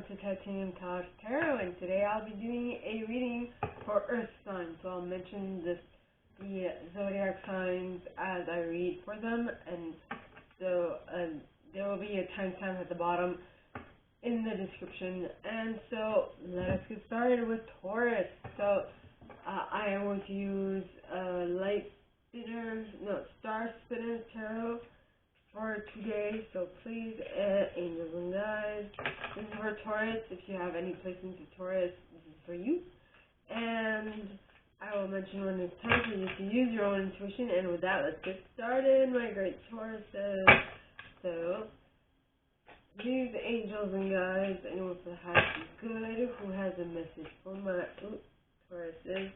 welcome to Titanium Taurus Tarot, and today I'll be doing a reading for Earth signs. So I'll mention the zodiac signs as I read for them, and so there will be a timestamp at the bottom in the description. And so let us get started with Taurus. So I am going to use Star Spinner Tarot for today, so please, angels and guides, this is for Taurus. If you have any placements of Taurus, this is for you. And I will mention when it's time for you to use your own intuition. And with that, let's get started, my great Tauruses. So, these angels and guides, anyone for the highest and good, who has a message for my Tauruses.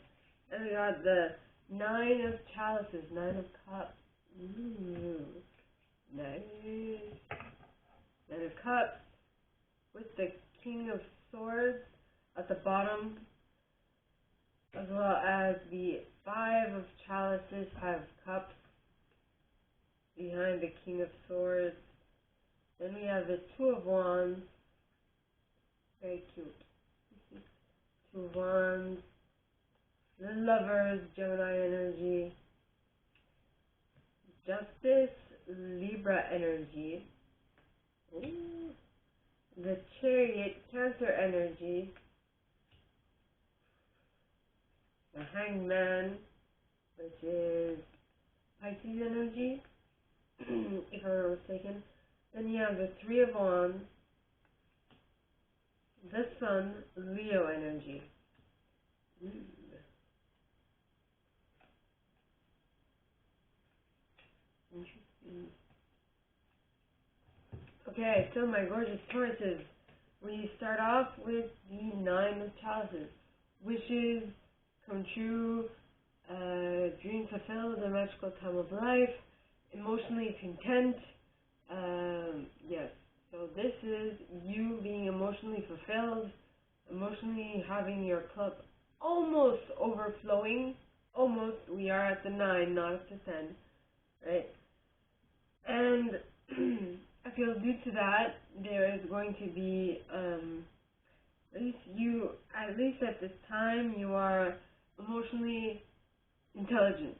And we got the 9 of Chalices, 9 of Cups. Ooh. Nice. 9 of Cups with the King of Swords at the bottom, as well as the 5 of Chalices, 5 of Cups behind the King of Swords. Then we have the 2 of Wands, very cute. 2 of Wands, the Lovers, Gemini energy, Justice, Libra energy, ooh, the Chariot, Cancer energy, the Hangman, which is Pisces energy, if I'm not mistaken. Then you have the 3 of Wands, the Sun, Leo energy. Interesting. Okay, so my gorgeous Tauruses, we start off with the 9 of Chalices. Wishes come true, dreams fulfilled, a magical time of life, emotionally content. Yes, so this is you being emotionally fulfilled, emotionally having your cup almost overflowing. Almost, we are at the 9, not at the 10, right? And I feel due to that, there is going to be, at least at this time, you are emotionally intelligent.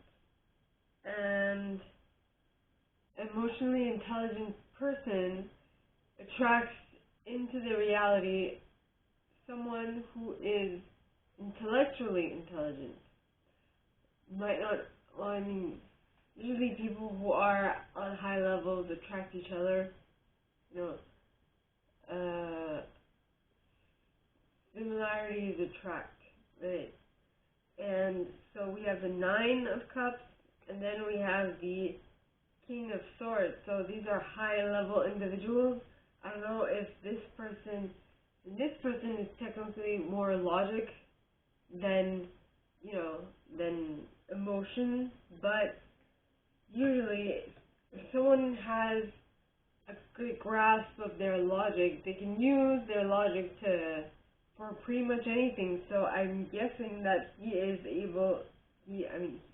And emotionally intelligent person attracts into the reality someone who is intellectually intelligent. Might not, well, I mean, usually people who are on high levels attract each other, similarities attract, right? And so we have the 9 of Cups, and then we have the King of Swords. So these are high-level individuals. I don't know if this person is technically more logic than emotion, but usually if someone has a good grasp of their logic, they can use their logic for pretty much anything. So I'm guessing that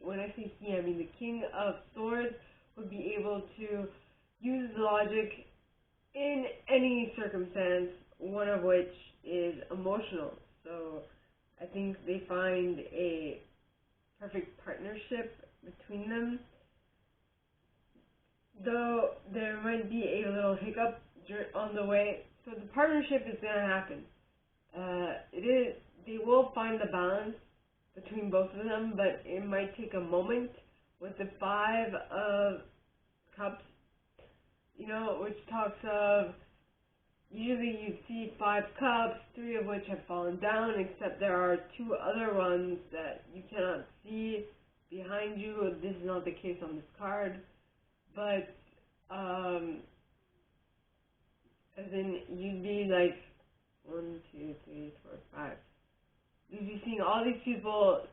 when I say he, I mean the King of Swords would be able to use logic in any circumstance, one of which is emotional. So I think they find a perfect partnership between them. Though there might be a little hiccup on the way, so the partnership is going to happen. They will find the balance between both of them, but it might take a moment. With the 5 of Cups, which talks of, usually you see 5 cups, 3 of which have fallen down, except there are 2 other ones that you cannot see behind you. This is not the case on this card, but as in you'd be like 1, 2, 3, 4, 5. You'd be seeing all these people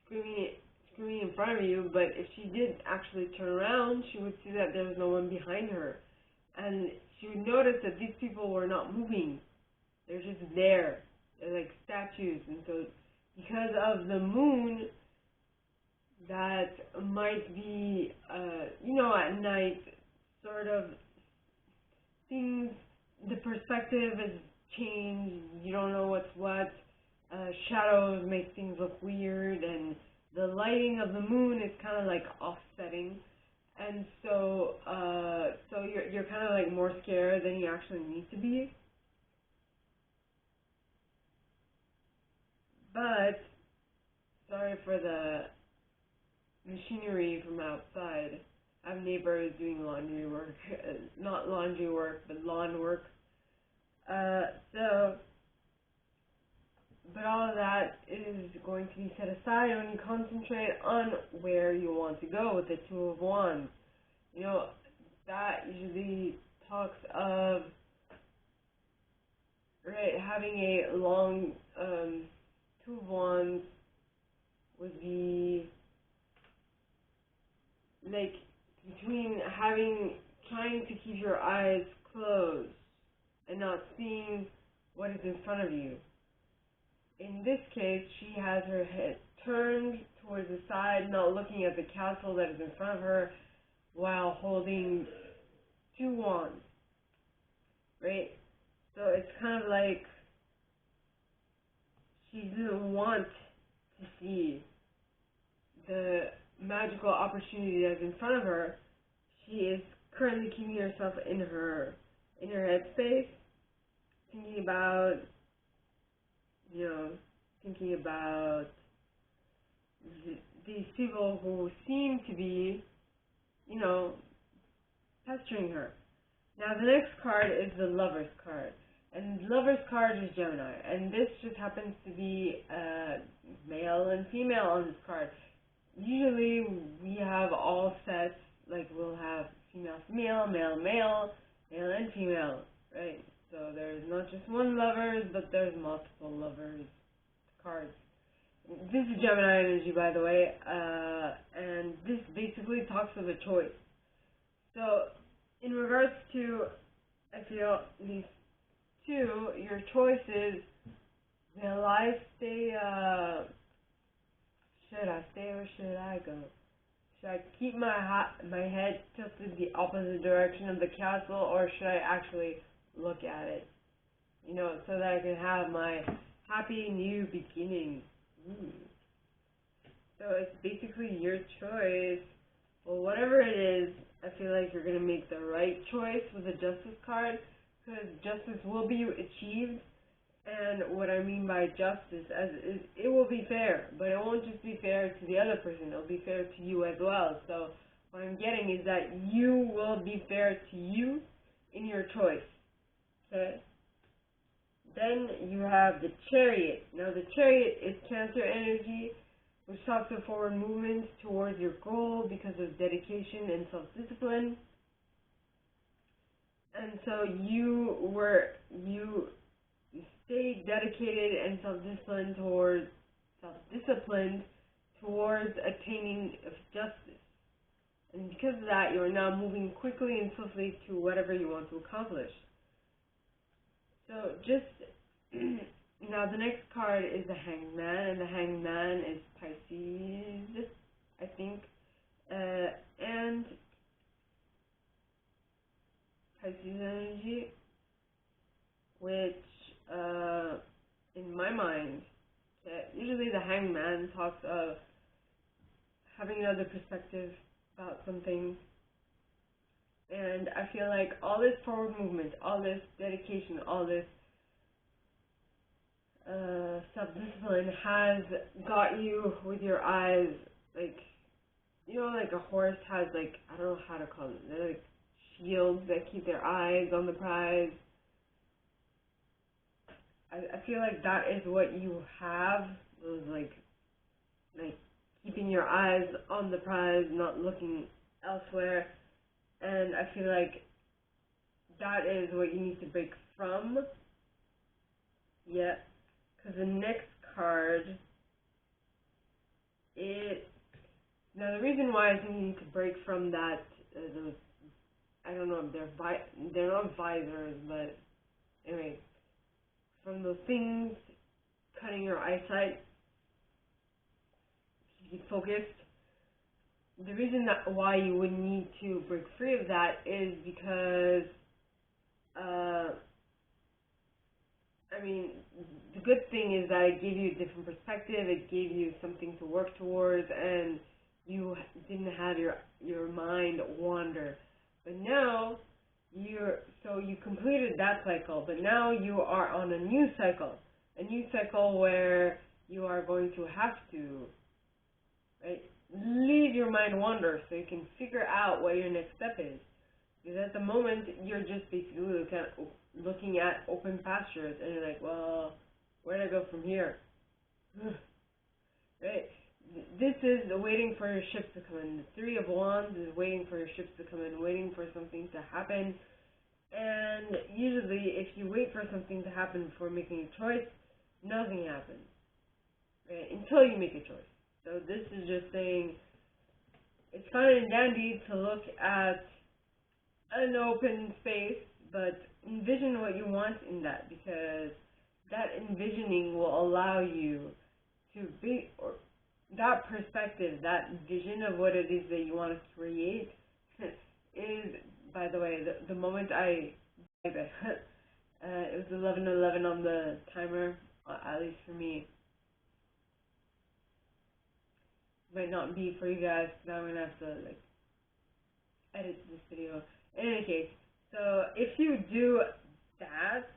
screaming in front of you, but if she did actually turn around, she would see that there was no one behind her. And she would notice that these people were not moving. They're just there. They're like statues. And so because of the moon, that might be, at night, sort of things, the perspective is change. You don't know what's what. Shadows make things look weird, and the lighting of the moon is kind of like offsetting, and so you're kind of like more scared than you actually need to be. But sorry for the machinery from outside. I have neighbors doing laundry work, not laundry work, but lawn work. But all of that is going to be set aside when you concentrate on where you want to go with the Two of Wands. You know, that usually talks of, right, having a long Two of Wands would be like between trying to keep your eyes closed and not seeing what is in front of you. In this case, she has her head turned towards the side, not looking at the castle that is in front of her, while holding two wands, right? So it's kind of like she doesn't want to see the magical opportunity that's in front of her. She is currently keeping herself in her headspace, thinking about these people who seem to be, pestering her. Now the next card is the Lover's card. And the Lover's card is Gemini. And this just happens to be male and female on this card. Usually we have all sets, like we'll have female, male, male and female, right? So there's not just one Lovers, but there's multiple Lovers cards. This is Gemini energy, by the way, and this basically talks of a choice. So in regards to, I feel, these two, your choice is, will I stay, should I stay or should I go? Should I keep my head tilted the opposite direction of the castle, or should I actually look at it, so that I can have my happy new beginning? So it's basically your choice. Well, whatever it is, I feel like you're going to make the right choice with the Justice card, because justice will be achieved. And what I mean by justice is it will be fair, but it won't just be fair to the other person, it'll be fair to you as well. So what I'm getting is that you will be fair to you in your choice. Okay? Then you have the Chariot. Now the Chariot is Cancer energy, which talks of forward movement towards your goal because of dedication and self-discipline. And so you stayed dedicated and self-disciplined towards attaining of justice. And because of that, you are now moving quickly and swiftly to whatever you want to accomplish. So just now the next card is the Hanged Man, and the Hanged Man is Pisces, I think, and Pisces energy, which in my mind, usually the Hanged Man talks of having another perspective about something. And I feel like all this forward movement, all this dedication, all this self-discipline has got you with your eyes, like, like a horse has, like, I don't know how to call it, they're like shields that keep their eyes on the prize. I feel like that is what you have, those like keeping your eyes on the prize, not looking elsewhere. And I feel like that is what you need to break from. Yeah, because the next card, now the reason why I think you need to break from that, I don't know, they're not visors, but anyway, from those things cutting your eyesight, keep focused. The reason why you would need to break free of that is because I mean, the good thing is that it gave you a different perspective. It gave you something to work towards, and you didn't have your mind wander. But now you completed that cycle. But now you are on a new cycle where you are going to have to, right, leave your mind wander so you can figure out what your next step is. Because at the moment you're just basically looking at open pastures, and you're like, well, where do I go from here? Right? This is waiting for your ships to come in. The Three of Wands is waiting for your ships to come in, waiting for something to happen. And usually, if you wait for something to happen before making a choice, nothing happens, right? Until you make a choice. So this is just saying it's fine and dandy to look at an open space, but envision what you want in that, because that envisioning will allow you to be, or that perspective, that vision of what it is that you want to create is, by the way, the moment it was 11:11 on the timer, at least for me. Might not be for you guys, because I'm gonna have to edit this video. In any case, so if you do that,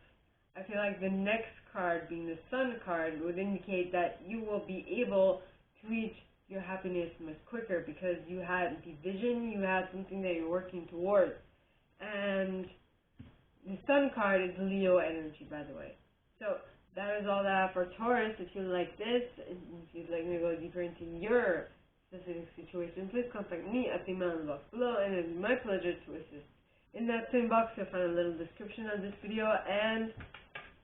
I feel like the next card, being the Sun card, would indicate that you will be able to reach your happiness much quicker, because you had the vision, you had something that you're working towards. And the Sun card is Leo energy, by the way. So that is all that I have for Taurus. If you like this, and if you'd like me to go deeper into your specific situation, please contact me at the email in the box below, and it is my pleasure to assist. In that same box, you'll find a little description of this video and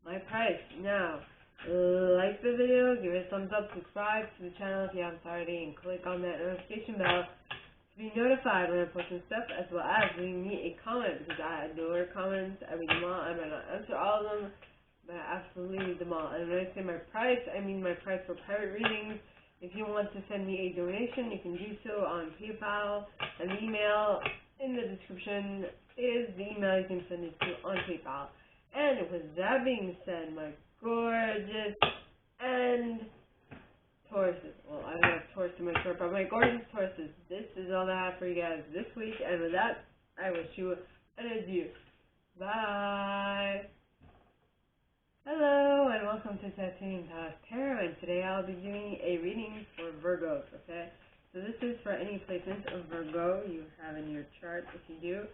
my price. Now, like the video, give it a thumbs up, subscribe to the channel if you haven't already, and click on that notification bell to be notified when I post new stuff, as well as leave me a comment, because I adore comments. I read them all. I might not answer all of them, but I absolutely read them all. And when I say my price, I mean my price for private readings. If you want to send me a donation, you can do so on PayPal, and the email in the description is the email you can send it to on PayPal. And with that being said, my gorgeous and Tauruses, well, I don't have Taurus in my short, but my gorgeous Tauruses, this is all I have for you guys this week, and with that, I wish you an adieu. Bye! Hello, and welcome to Tattooing Past Tarot, and today I'll be doing a reading for Virgos, okay? So this is for any placement of Virgo you have in your chart. If you do,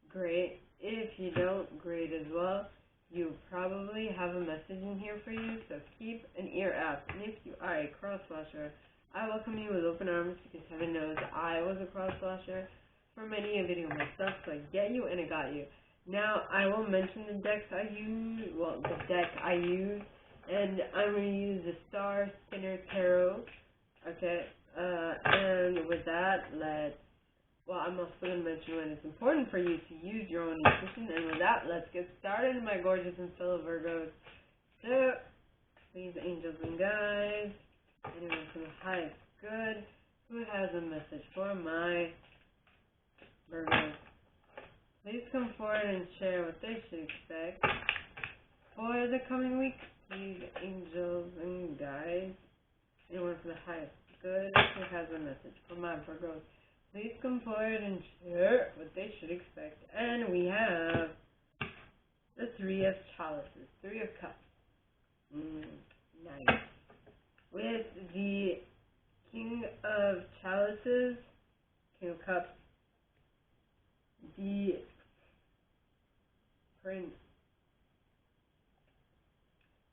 great. If you don't, great as well. You probably have a message in here for you, so keep an ear out. And if you are a cross-flasher, I welcome you with open arms, because heaven knows I was a cross-flasher for many a video myself, so I get you and I got you. Now, I will mention the decks I use, well, the deck I use, and I'm going to use the Star Spinner Tarot, okay? And with that, I'm also going to mention when it's important for you to use your own intuition, and with that, let's get started, my gorgeous and fellow Virgos. So, please, angels and guides, anyone from the highest good, who has a message for my Virgos? Please come forward and share what they should expect for the coming week. Please, angels and guides, anyone from the highest good, who has a message for my Virgos? Please come forward and share what they should expect. And we have the Three of Chalices, Three of Cups. Nice. With the King of Chalices, King of Cups, the Prince.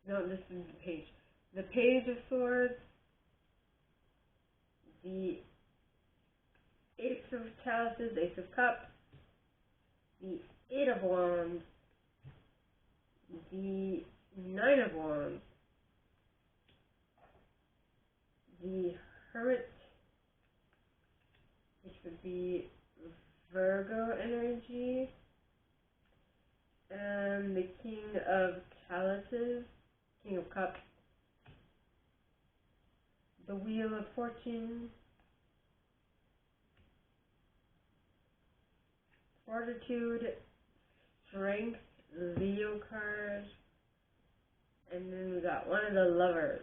No, this is the Page. The Page of Swords, the Ace of Chalices, Ace of Cups, the Eight of Wands, the Nine of Wands, the Hermit, which would be Virgo energy, and the King of Chalices, King of Cups, the Wheel of Fortune, Fortitude, Strength, Leo card, And then we got one of the lovers.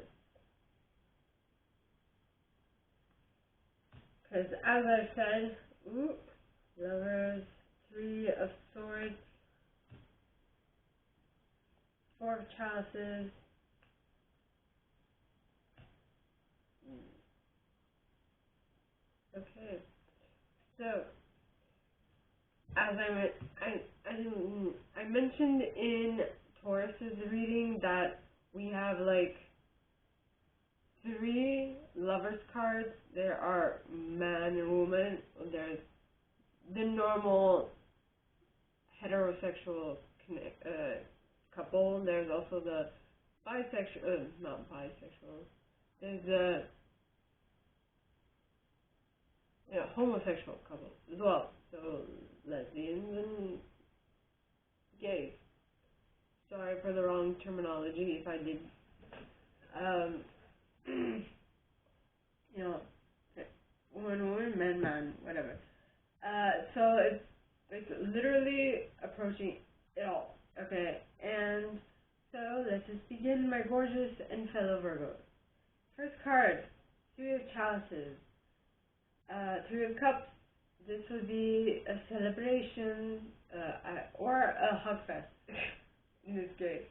Because as I said, lovers, 3 of swords, 4 of chalices. Okay, so as I mentioned in Taurus's reading that we have like 3 lovers cards. There are man and woman. There's the normal heterosexual couple. There's also the bisexual, not bisexual. There's the homosexual couples as well. So lesbians and gays. Sorry for the wrong terminology if I did. Woman, man, whatever. So it's literally approaching it all. Okay, and so let's just begin, my gorgeous and fellow Virgos. First card, 3 of chalices. 3 of cups. This would be a celebration or a hug fest in this case.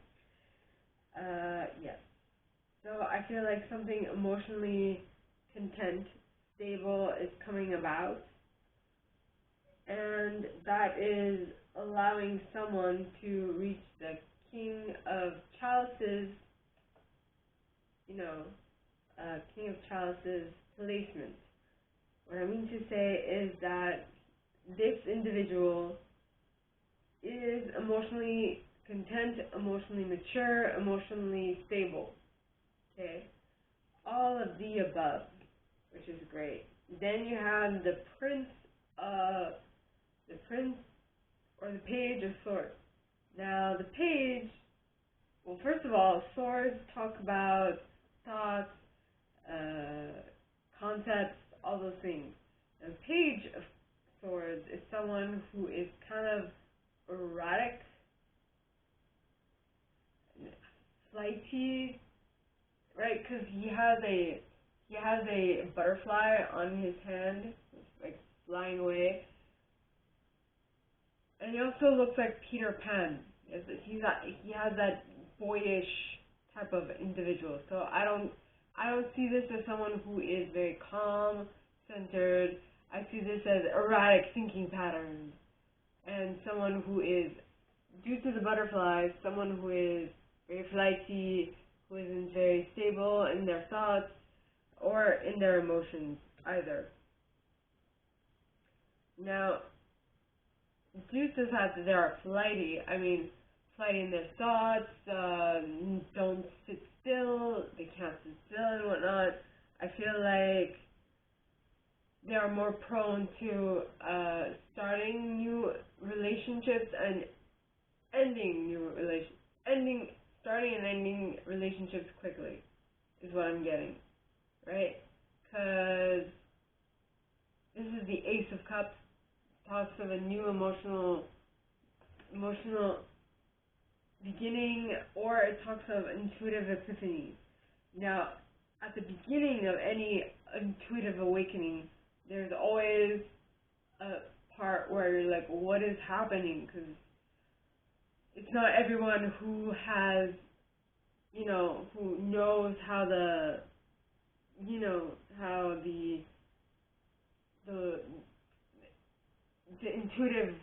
Yes. So I feel like something emotionally content, stable is coming about, and that is allowing someone to reach the King of Chalices, King of Chalices placement. What I mean to say is that this individual is emotionally content, emotionally mature, emotionally stable. Okay? All of the above, which is great. Then you have the Prince or the Page of Swords. Now, the Page, well, first of all, swords talk about thoughts, concepts, all those things. And Page of Swords is someone who is kind of erratic, flighty, right? Because he has a butterfly on his hand, like flying away, and he also looks like Peter Pan. He has that boyish type of individual. So I don't see this as someone who is very calm, centered. I see this as erratic thinking patterns, and someone who is, due to the butterflies, someone who is very flighty, who isn't very stable in their thoughts or in their emotions either. Now, due to the fact that they are flighty, flighty in their thoughts, don't sit still, they can't sit still and whatnot, I feel like they are more prone to starting new relationships and starting and ending relationships quickly, is what I'm getting, right? Because this is the Ace of Cups, talks of a new emotional beginning, or it talks of intuitive epiphanies. Now, at the beginning of any intuitive awakening, there's always a part where you're like, what is happening? Because it's not everyone who has, who knows how the intuitive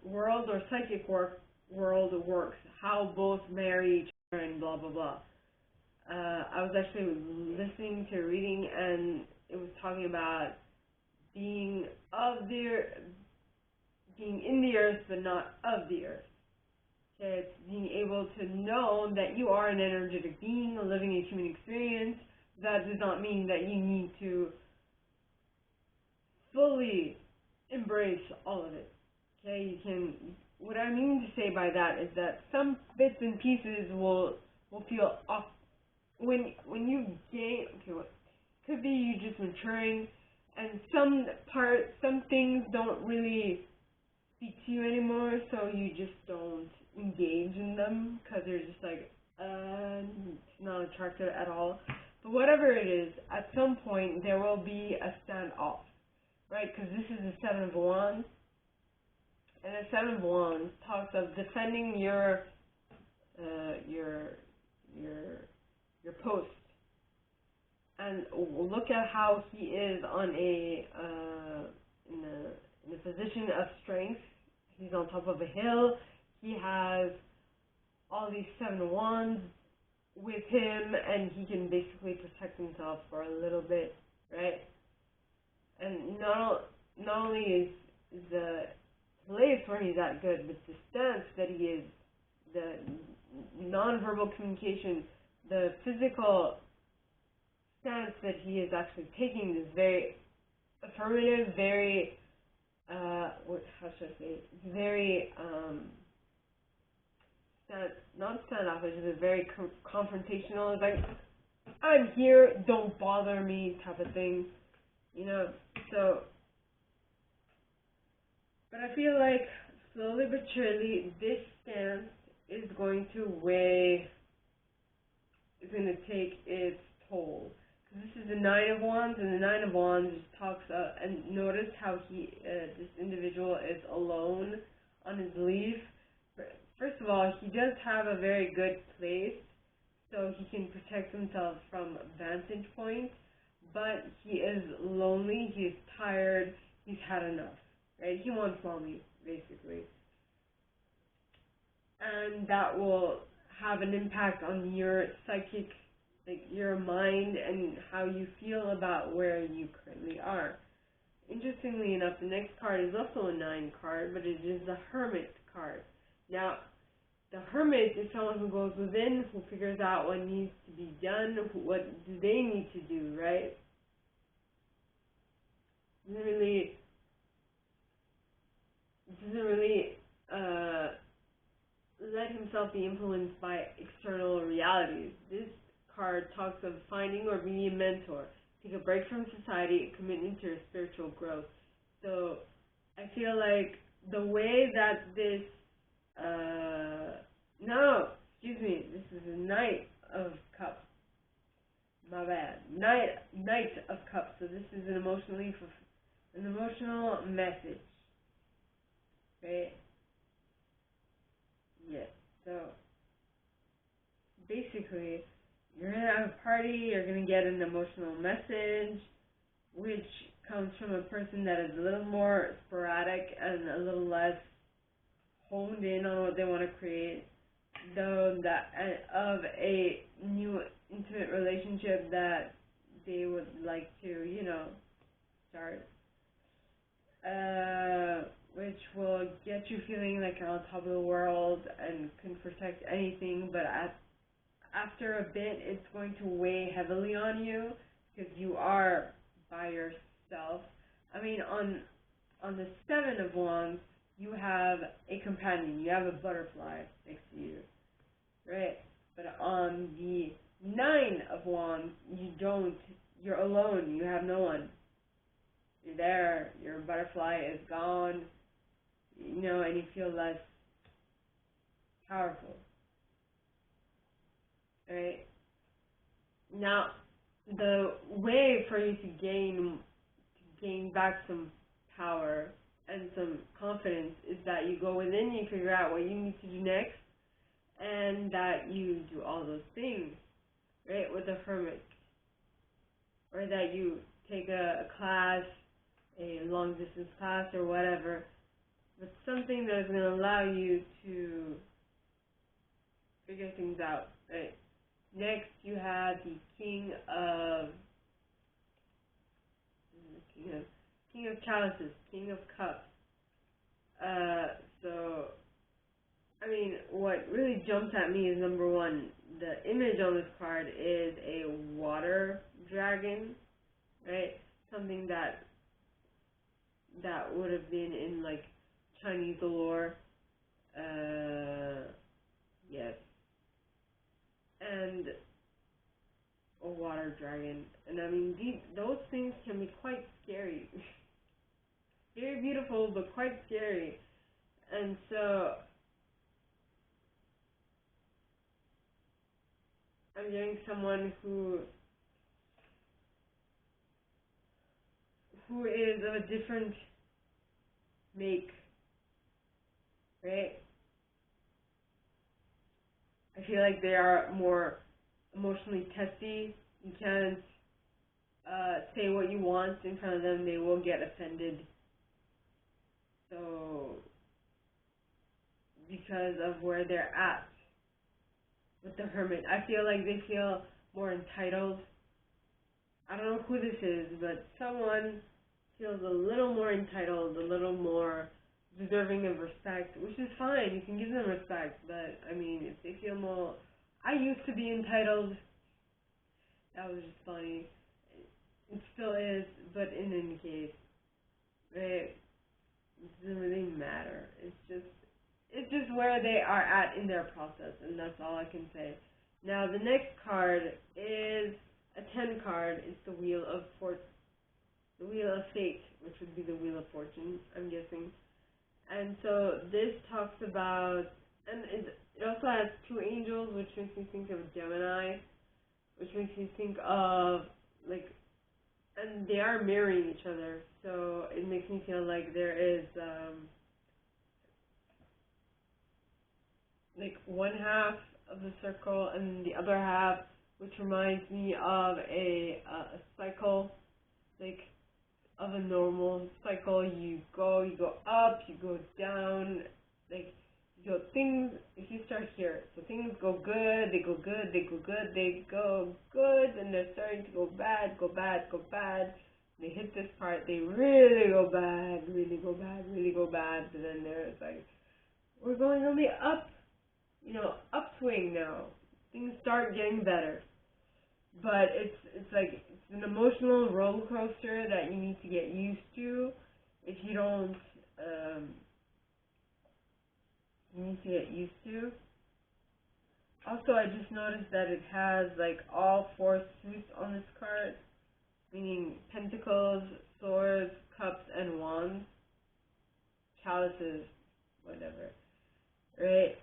world or psychic world works, how both marry each other and blah blah blah. I was actually listening to a reading, and it was talking about being in the earth but not of the earth. Okay, it's being able to know that you are an energetic being living a human experience. That does not mean that you need to fully embrace all of it. Okay, you can. What I mean to say by that is that some bits and pieces will feel off when you gain. Okay, what could be you just maturing, and some things don't really speak to you anymore, so you just don't engage in them because you're just like, attracted at all. But whatever it is, at some point there will be a standoff, right? Because this is the Seven of Wands, and the Seven of Wands talks of defending your post. And look at how he is on in a position of strength. He's on top of a hill. He has all these Seven of Wands with him, and he can basically protect himself for a little bit, right? And not only is the place where he's that good, but the stance that he is, the nonverbal communication, the physical stance that he is actually taking is very affirmative, very very not standoffish, it's very confrontational. It's like, I'm here, don't bother me type of thing, you know. So, but I feel like slowly but surely this stance is going to take its toll. This is the Nine of Wands, and the Nine of Wands just talks, and notice how this individual is alone on his leaf. First of all, he does have a very good place, so he can protect himself from vantage point, but he is lonely, he's tired, he's had enough, right? He wants mommy, basically. And that will have an impact on your psychic, like your mind, and how you feel about where you currently are. Interestingly enough, the next card is also a 9 card, but it is the Hermit card. Now, the Hermit is someone who goes within, who figures out what needs to be done, what do they need to do, right? Doesn't really let himself be influenced by external realities. This card talks of finding or being a mentor, take a break from society, commitment to your spiritual growth. So I feel like the way that this this is a Knight of Cups. My bad. Knight of Cups. So this is an emotional message. Right? Yes. So basically, you're gonna have a party, you're gonna get an emotional message, which comes from a person that is a little more sporadic and a little less honed in on what they want to create, though that of a new intimate relationship that they would like to, start, which will get you feeling like you're on top of the world and can protect anything, but after a bit it's going to weigh heavily on you because you are by yourself. I mean, on the Seven of Wands, you have a companion, you have a butterfly next to you, right? But on the Nine of Wands, you're alone, you have no one. You're there, your butterfly is gone, and you feel less powerful, right? Now, the way for you to gain back some power and some confidence is that you go within, you figure out what you need to do next, and that you do all those things, right, with the Hermit. Or that you take a class, a long distance class or whatever, but something that is going to allow you to figure things out, right? Next, you have the King of Chalices, King of Cups. So, I mean, what really jumps at me is, number one, the image on this card is a water dragon, right? Something that would have been in, like, Chinese lore. Yes. And a water dragon. And I mean, those things can be quite scary. Very beautiful, but quite scary. And so I'm getting someone who is of a different make, right? I feel like they are more emotionally testy. You can't say what you want in front of them; they will get offended. So, because of where they're at with the Hermit, I feel like they feel more entitled. I don't know who this is, but someone feels a little more entitled, a little more deserving of respect, which is fine. You can give them respect, but I mean, if they feel more, I used to be entitled. That was just funny. It still is, but in any case, right? It doesn't really matter. It's just where they are at in their process, and that's all I can say. Now, the next card is a 10 card. It's the Wheel of Fate, which would be the Wheel of Fortune, I'm guessing. And so this talks about, and it also has two angels, which makes me think of Gemini, which makes me think of, like, and they are mirroring each other, so it makes me feel like there is, like, one half of the circle and the other half, which reminds me of a cycle, like, of a normal cycle. You go up, you go down, like, so things, if you start here, so things go good, they go good, they go good, they go good, and they're starting to go bad, go bad, go bad. They hit this part, they really go bad, really go bad, really go bad, and then there's like, we're going on the upswing now. Things start getting better. But it's like, it's an emotional roller coaster that you need to get used to. If you don't, you need to get used to. Also, I just noticed that it has like all four suits on this card, meaning pentacles, swords, cups, and wands, chalices, whatever, right?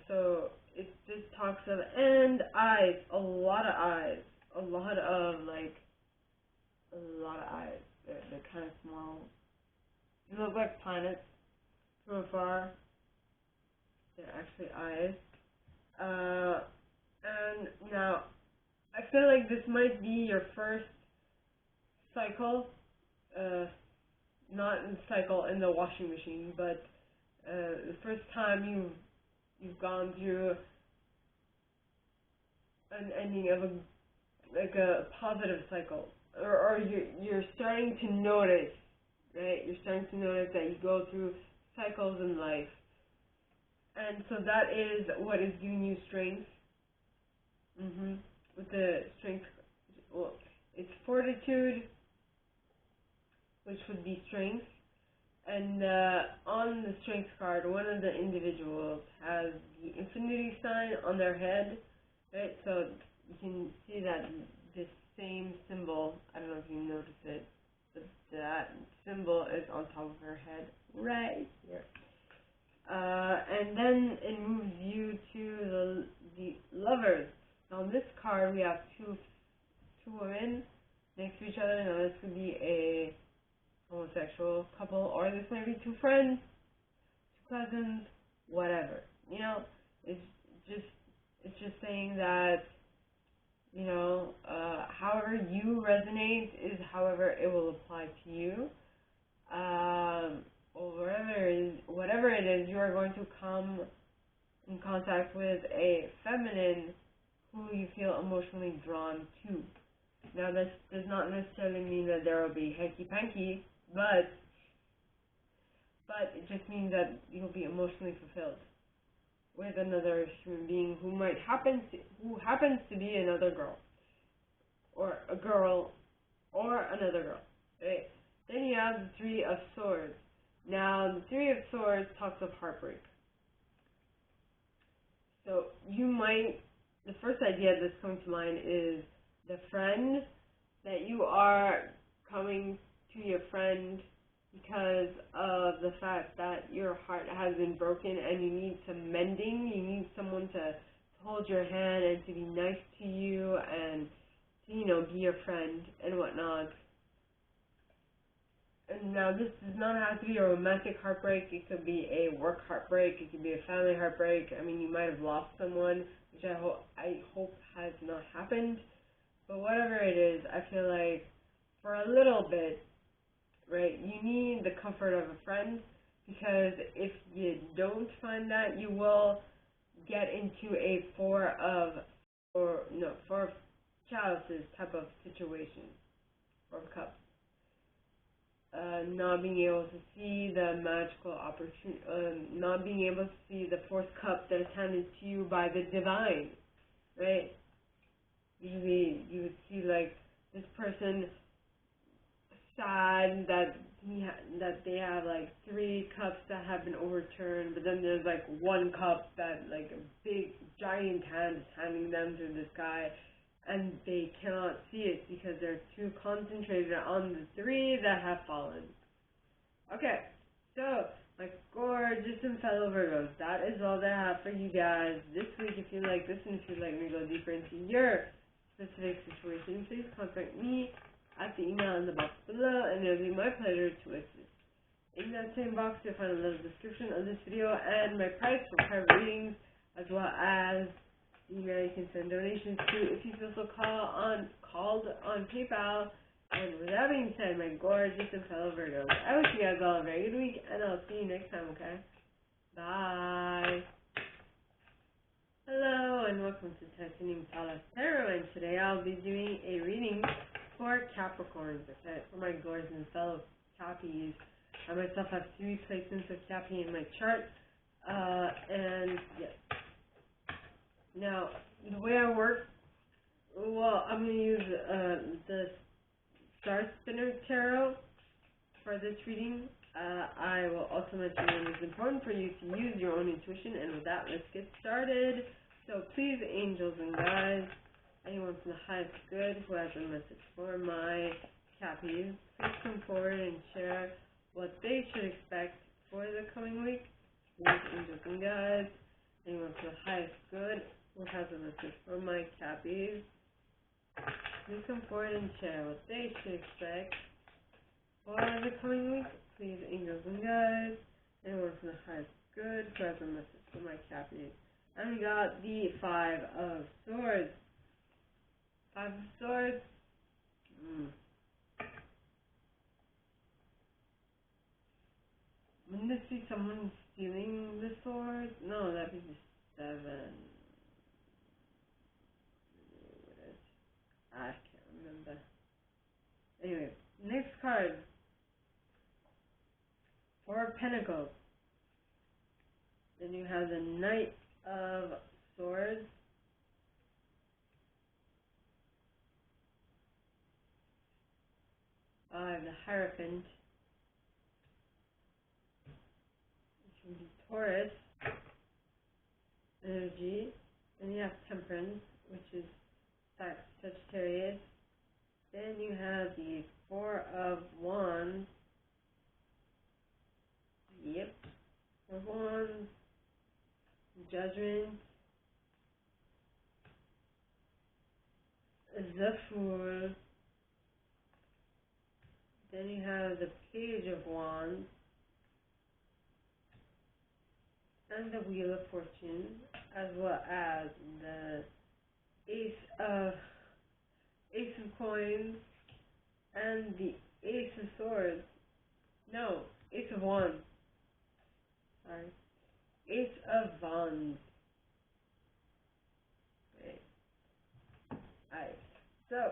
So it just talks of, and eyes, a lot of eyes, a lot of eyes. They're kind of small. They look like planets from afar. They're actually eyes. And now, I feel like this might be your first cycle, not in cycle in the washing machine, but the first time you've gone through an ending of a positive cycle, or you're starting to notice, right? You're starting to notice that you go through cycles in life. And so that is what is giving you strength. With the strength, well, it's fortitude, which would be strength. And on the strength card, one of the individuals has the infinity sign on their head, right? So you can see that this same symbol, I don't know if you notice it, but that symbol is on top of her head, right here. And then it moves you to the lovers. On this card, we have two women next to each other. Now, this could be a homosexual couple, or this might be two friends, two cousins, whatever. You know, it's just saying that, you know, however you resonate is however it will apply to you. Or whatever it is, you are going to come in contact with a feminine who you feel emotionally drawn to. Now, this does not necessarily mean that there will be hanky-panky, but it just means that you'll be emotionally fulfilled with another human being who happens to be another girl, or a girl, or another girl, right? Then you have the Three of Swords. Now, the Three of Swords talks of heartbreak. So the first idea that's coming to mind is the friend, that you are coming to your friend because of the fact that your heart has been broken and you need some mending, you need someone to hold your hand and to be nice to you and to, be your friend and whatnot. And now this does not have to be a romantic heartbreak. It could be a work heartbreak. It could be a family heartbreak. I mean, you might have lost someone, which I hope has not happened. But whatever it is, I feel like for a little bit, right, you need the comfort of a friend, because if you don't find that, you will get into a four of chalices type of situation, or cups. Not being able to see the magical opportunity, not being able to see the fourth cup that is handed to you by the divine, right? Usually you would see like this person sad that they have like 3 cups that have been overturned, but then there's like 1 cup that like a big giant hand is handing them through the sky, and they cannot see it because they're too concentrated on the 3 that have fallen. Okay, so my gorgeous and fellow Virgos, that is all that I have for you guys this week. If you like this and if you'd like me to go deeper into your specific situation, please contact me at the email in the box below, and it'll be my pleasure to assist. In that same box, you'll find a little description of this video and my price for private readings, as well as the email you can send donations to if you feel so called on PayPal. And with that being said, my gorgeous and fellow Virgos, I wish you guys all a very good week, and I'll see you next time, okay? Bye! Hello, and welcome to Titanium Taurus Tarot, and today I'll be doing a reading for Capricorns, okay? For my gorgeous and fellow Cappies. I myself have 3 placements of Cappy in my chart, and yes. Now, the way I work, well, I'm going to use the Star Spinner Tarot for this reading. I will also mention that it's important for you to use your own intuition, and with that, let's get started. So please, angels and guides, anyone from the highest good who has a message for my Cappies, please come forward and share what they should expect for the coming week. Please, angels and guides, anyone from the highest good who has a message for my Cappies, please come forward and share what they should expect for the coming week. Please, angels and guides, anyone from the highest good who has a message for my Cappies. And we got the 5 of Swords. 5 of Swords. Wouldn't this be someone stealing the sword? No, that'd be the 7. I can't remember. Anyway, next card. 4 of Pentacles. Then you have the Knight of Swords. I have the Hierophant, which would be Taurus energy. Then you have Temperance, which is Sagittarius. Then you have the 4 of Wands. Yep. 4 of Wands. Judgment. The Fool. Then you have the Page of Wands. And the Wheel of Fortune. As well as the Ace of Coins. And the Ace of Swords. No, Ace of Wands. Sorry. Ace of Wands. Okay. Alright. So,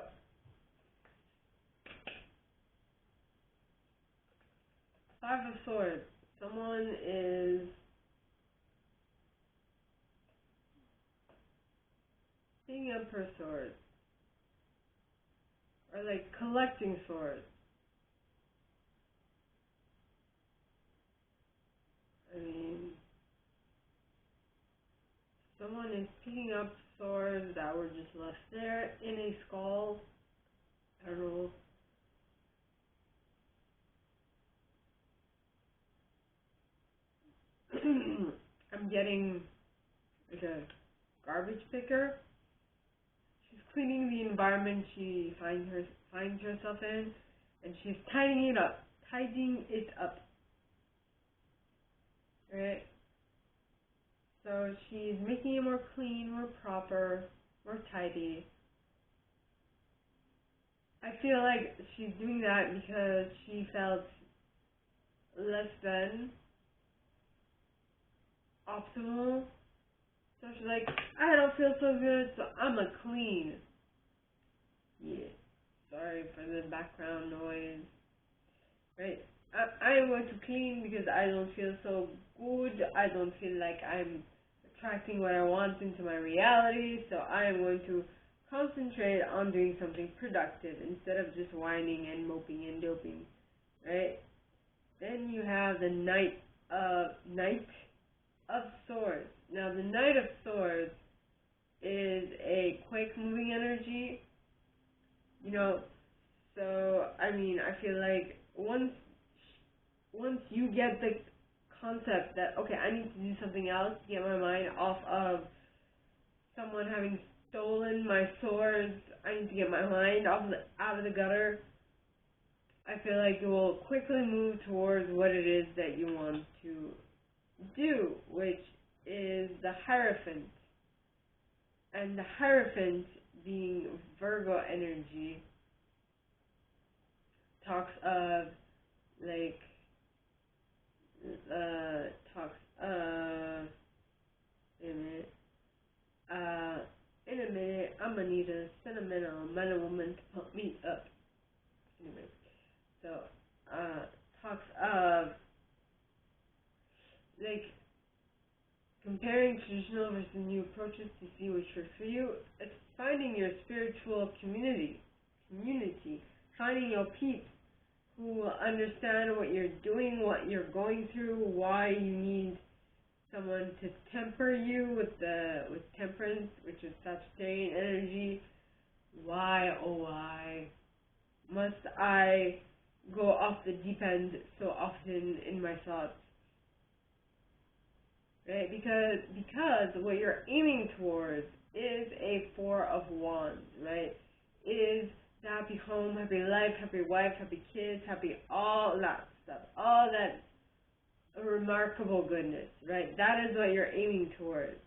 Five of Swords. Someone is picking up her sword. Or like collecting swords. I mean, someone is picking up swords that were just left there in a skull. I don't know. I'm getting like a garbage picker. She's cleaning the environment she finds herself in, and she's tidying it up. Right? So she's making it more clean, more proper, more tidy. I feel like she's doing that because she felt less than optimal. So she's like, I don't feel so good, so I'm gonna clean. Yeah. Sorry for the background noise. Right? I am going to clean because I don't feel so good. I don't feel like I'm attracting what I want into my reality. So I am going to concentrate on doing something productive instead of just whining and moping and doping. Right? Then you have the Knight of Swords. Now the Knight of Swords is a quick moving energy. You know, so I mean, I feel like once you get the concept that, okay, I need to do something else to get my mind off of someone having stolen my swords, I need to get my mind out of the gutter, I feel like you will quickly move towards what it is that you want to do, which is the Hierophant. And the Hierophant, being Virgo energy, talks of like in a minute, I'm gonna need a sentimental man or woman to pump me up. Anyway, so talks of like comparing traditional versus new approaches to see which works for you. It's finding your spiritual community, finding your peeps who understand what you're doing, what you're going through, why you need someone to temper you with temperance, which is Sagittarian energy. Why, oh why, must I go off the deep end so often in my thoughts? Right? Because what you're aiming towards is a Four of Wands, right? Is the happy home, happy life, happy wife, happy kids, happy all that stuff, all that remarkable goodness, right? That is what you're aiming towards.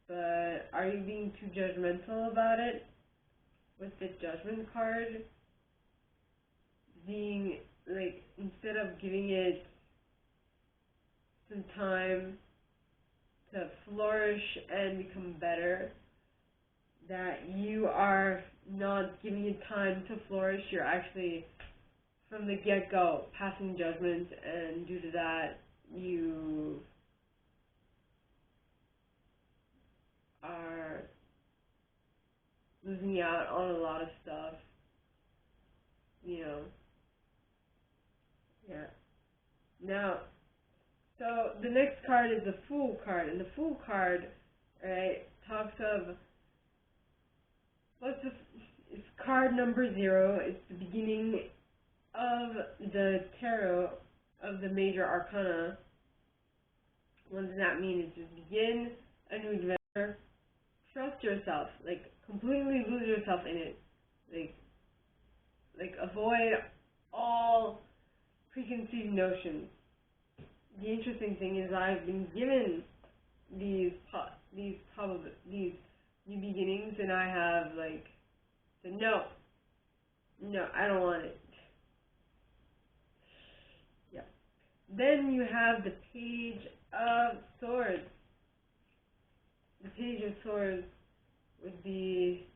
But are you being too judgmental about it? With the Judgment card, being like, instead of giving it some time to flourish and become better, that you are not giving it time to flourish, you're actually from the get-go passing judgment, and due to that you are losing out on a lot of stuff, you know. Yeah. Now, so the next card is the Fool card, and the Fool card, right, talks of it's card number 0. It's the beginning of the tarot of the major arcana. What does that mean? It's just begin a new adventure. Trust yourself, like completely lose yourself in it, like avoid all preconceived notions. The interesting thing is I've been given these new beginnings, and I have like said no, I don't want it. Yeah. Then you have the Page of Swords. The Page of Swords would be,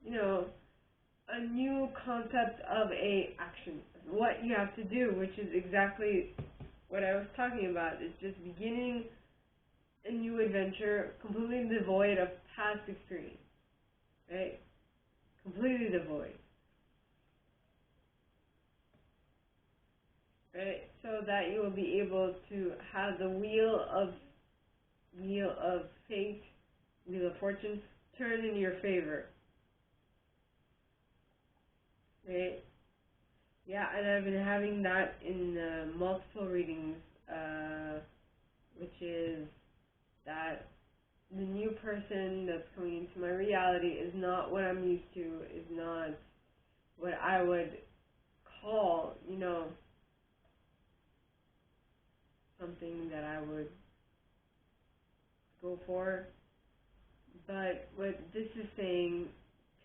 you know, a new concept of a action. What you have to do, which is exactly what I was talking about. It's just beginning a new adventure, completely devoid of past experience, right? Completely devoid, right? So that you will be able to have the wheel of fate, wheel of fortune, turn in your favor, right? Yeah, and I've been having that in multiple readings, which is that the new person that's coming into my reality is not what I'm used to, is not what I would call, something that I would go for. But what this is saying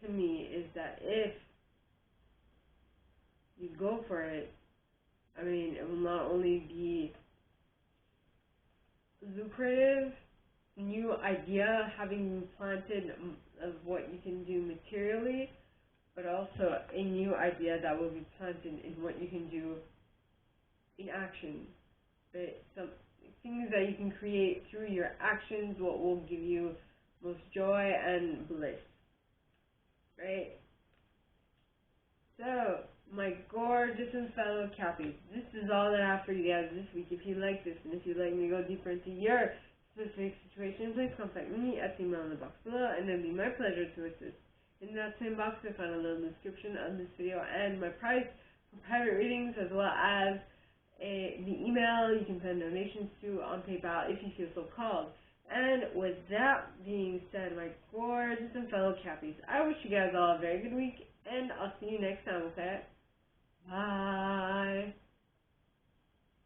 to me is that if you go for it, it will not only be lucrative, new idea having been planted of what you can do materially, but also a new idea that will be planted in what you can do in action. But some things that you can create through your actions, what will give you most joy and bliss, right? So, my gorgeous and fellow Cappies, this is all that I have for you guys this week. If you like this, and if you'd like me to go deeper into your specific situation, please contact me at the email in the box below, and it'll be my pleasure to assist. In that same box, you'll find a little description of this video and my price for private readings, as well as the email you can send donations to on PayPal if you feel so called. And with that being said, my gorgeous and fellow Cappies, I wish you guys all a very good week, and I'll see you next time, okay? Bye!